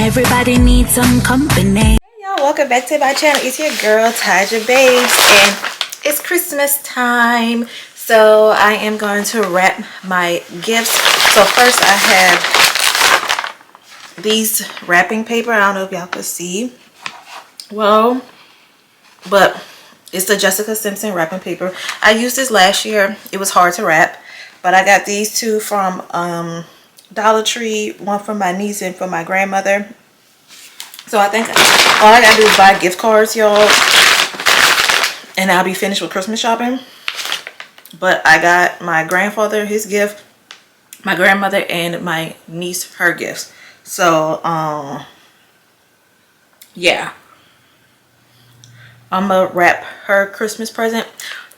Everybody needs some company. Hey y'all, welcome back to my channel. It's your girl Taja Babes, and it's Christmas time, so I am going to wrap my gifts. So first I have these wrapping paper. I don't know if y'all could see well, but it's the Jessica Simpson wrapping paper. I used this last year. It was hard to wrap, but I got these two from Dollar Tree, one for my niece and for my grandmother. So I think all I gotta do is buy gift cards, y'all, and I'll be finished with Christmas shopping. But I got my grandfather his gift, my grandmother and my niece her gifts. So yeah, I'm gonna wrap her Christmas present.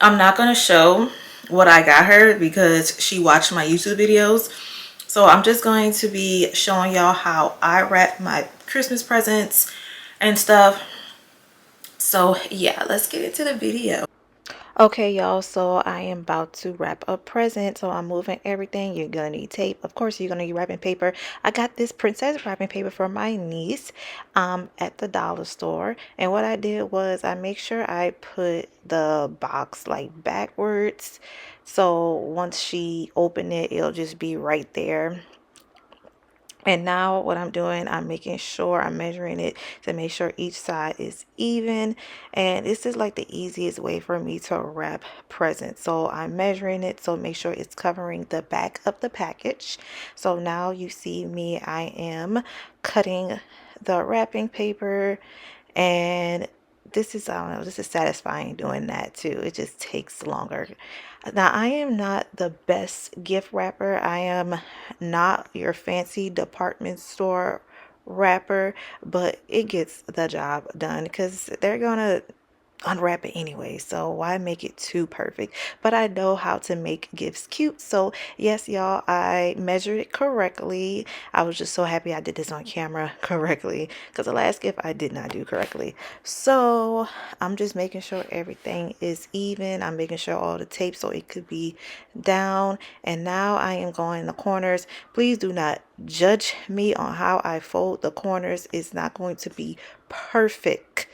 I'm not gonna show what I got her because she watched my YouTube videos. So I'm just going to be showing y'all how I wrap my Christmas presents and stuff. So yeah, let's get into the video. Okay, y'all, so I am about to wrap a present. So I'm moving everything. You're gonna need tape. Of course, you're gonna need wrapping paper. I got this princess wrapping paper for my niece at the dollar store. And what I did was I make sure I put the box like backwards. So once she opened it, it'll just be right there. And now what I'm doing, I'm making sure I'm measuring it to make sure each side is even. And this is like the easiest way for me to wrap presents. So I'm measuring it, so make sure it's covering the back of the package. So now you see me, I am cutting the wrapping paper, and this is, I don't know, this is satisfying doing that too. It just takes longer. Now, I am not the best gift wrapper. I am not your fancy department store wrapper, but it gets the job done because they're gonna unwrap it anyway, so why make it too perfect? But I know how to make gifts cute. So yes, y'all, I measured it correctly. I was just so happy I did this on camera correctly because the last gift I did not do correctly. So I'm just making sure everything is even. I'm making sure all the tape so it could be down. And now I am going in the corners. Please do not judge me on how I fold the corners. It's not going to be perfect,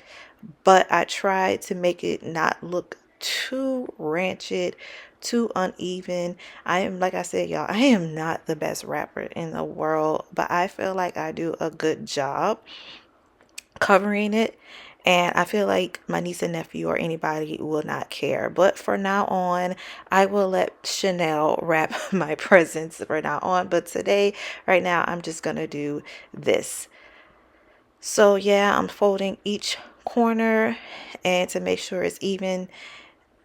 but I tried to make it not look too rancid, too uneven. I am, like I said, y'all, I am not the best rapper in the world, but I feel like I do a good job covering it. And I feel like my niece and nephew or anybody will not care. But for now on, I will let Chanel wrap my presents for now on. But today, right now, I'm just going to do this. So yeah, I'm folding each corner and to make sure it's even,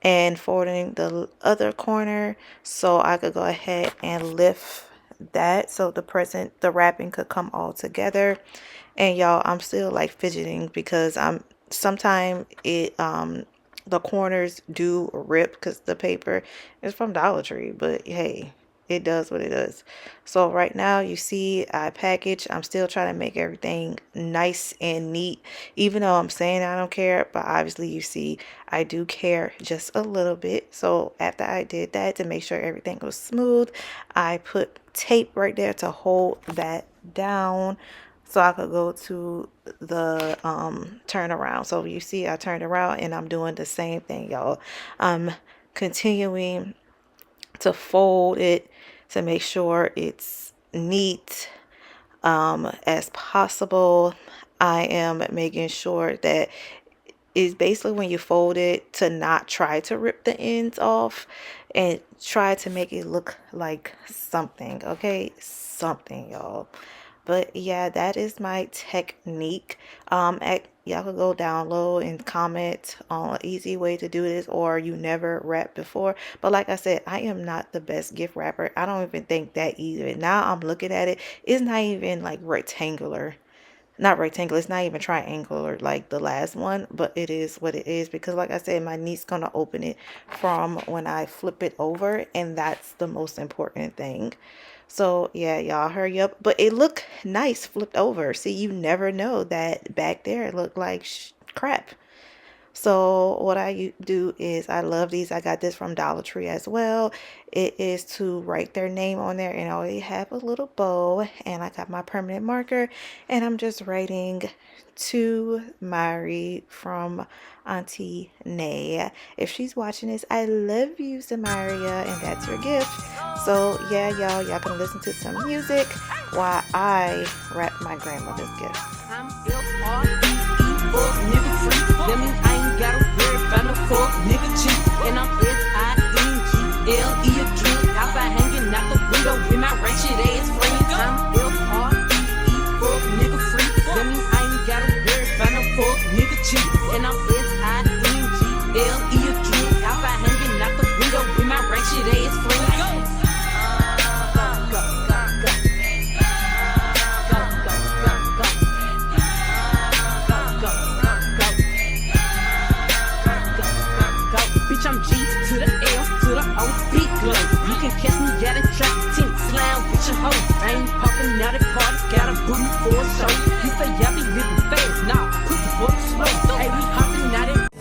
and folding the other corner so I could go ahead and lift that so the wrapping could come all together. And y'all, I'm still like fidgeting because sometimes the corners do rip because the paper is from Dollar Tree, but hey, it does what it does. So right now you see I package. I'm still trying to make everything nice and neat, even though I'm saying I don't care, but obviously you see I do care just a little bit. So after I did that to make sure everything was smooth, I put tape right there to hold that down so I could go to the turnaround. So you see I turned around and I'm doing the same thing, y'all. I'm continuing to fold it to make sure it's neat as possible. I am making sure that it's basically when you fold it to not try to rip the ends off and try to make it look like something, okay? Something, y'all. But yeah, that is my technique. Y'all could go down low and comment on an easy way to do this, or you never wrapped before. But like I said, I am not the best gift wrapper. I don't even think that either. Now I'm looking at it, it's not even like rectangular. Not rectangular, it's not even triangular like the last one, but it is what it is because like I said, my niece gonna open it from when I flip it over, and that's the most important thing. So yeah, y'all hurry up. But it looked nice flipped over. See, you never know that back there it looked like crap. So what I do is, I love these. I got this from Dollar Tree as well. It is to write their name on there, and I already have a little bow, and I got my permanent marker, and I'm just writing to Mari from Auntie Nay. If she's watching this, I love you, Samaria, and that's your gift. So yeah, y'all can listen to some music while I wrap my grandmother's gift. I'm F-R-E-E, nigga free. That means I ain't gotta worry about no fuck nigga cheap. And I'm S-I-N-G-L-E a drug. Outside hanging out the window with my ratchet ass friends. I'm F-R-E-E, fuck nigga free. That means I ain't gotta worry about no fuck nigga cheap. And I'm S-I-N-G-L-E a drug. Outside hanging out the window with my ratchet ass friends. I'm G to the L to the O, big glow. You can catch me at a track, tint slam with your hoe. I ain't popping out at parties, got a booty for a show. You say y'all be living fast, nah, pussy for the slow. Hey, we hopping out at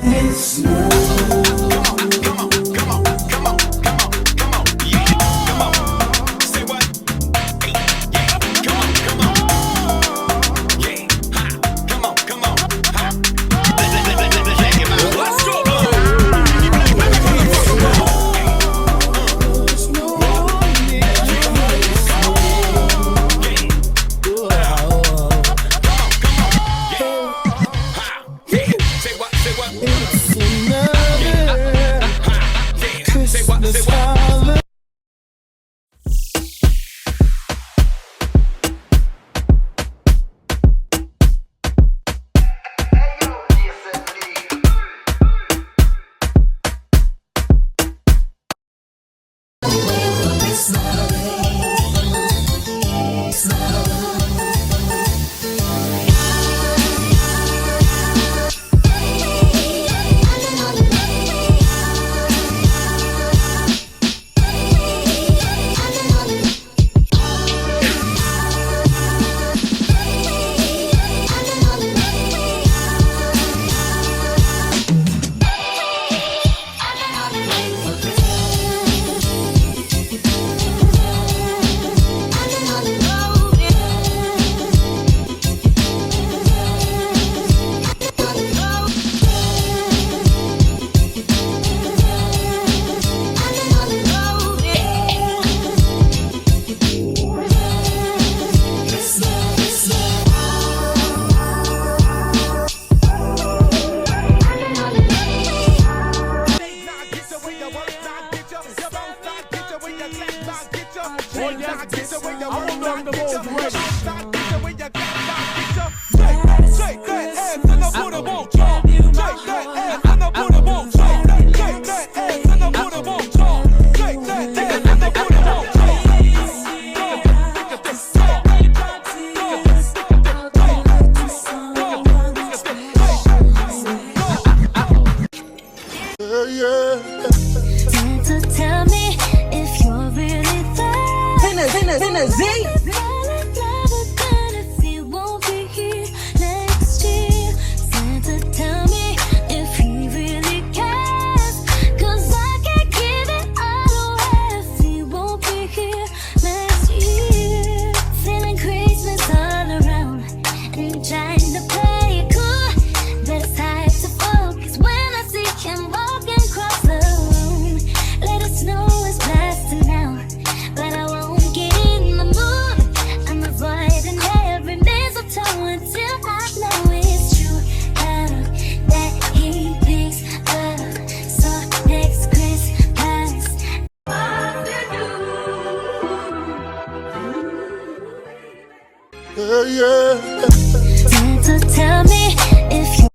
Santa, tell me if you